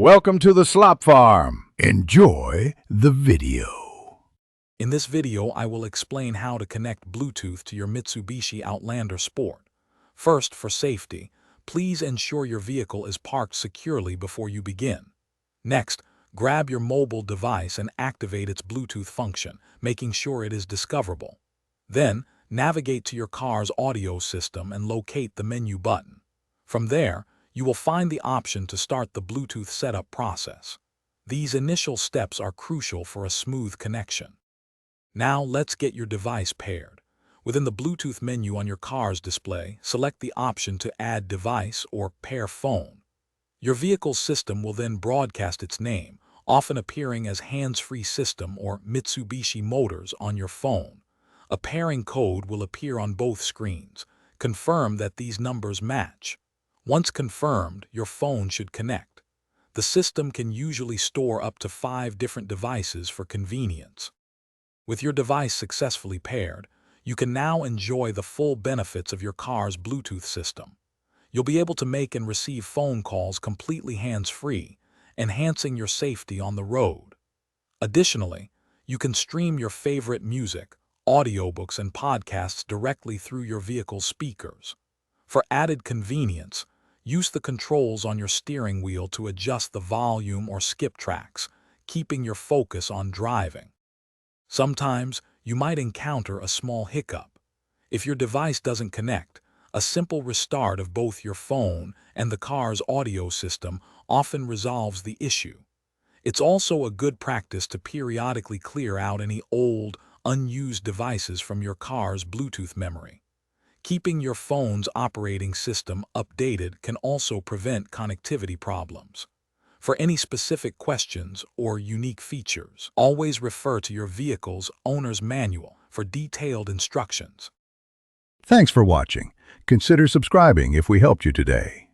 Welcome to the Slop Farm. Enjoy the video. In this video, I will explain how to connect Bluetooth to your Mitsubishi Outlander Sport. First, for safety, please ensure your vehicle is parked securely before you begin. Next, grab your mobile device and activate its Bluetooth function, making sure it is discoverable. Then, navigate to your car's audio system and locate the menu button. From there, you will find the option to start the Bluetooth setup process. These initial steps are crucial for a smooth connection. Now let's get your device paired. Within the Bluetooth menu on your car's display, select the option to Add Device or Pair Phone. Your vehicle's system will then broadcast its name, often appearing as Hands-Free System or Mitsubishi Motors on your phone. A pairing code will appear on both screens. Confirm that these numbers match. Once confirmed, your phone should connect. The system can usually store up to 5 different devices for convenience. With your device successfully paired, you can now enjoy the full benefits of your car's Bluetooth system. You'll be able to make and receive phone calls completely hands-free, enhancing your safety on the road. Additionally, you can stream your favorite music, audiobooks, and podcasts directly through your vehicle's speakers. For added convenience, use the controls on your steering wheel to adjust the volume or skip tracks, keeping your focus on driving. Sometimes, you might encounter a small hiccup. If your device doesn't connect, a simple restart of both your phone and the car's audio system often resolves the issue. It's also a good practice to periodically clear out any old, unused devices from your car's Bluetooth memory. Keeping your phone's operating system updated can also prevent connectivity problems. For any specific questions or unique features, always refer to your vehicle's owner's manual for detailed instructions. Thanks for watching. Consider subscribing if we helped you today.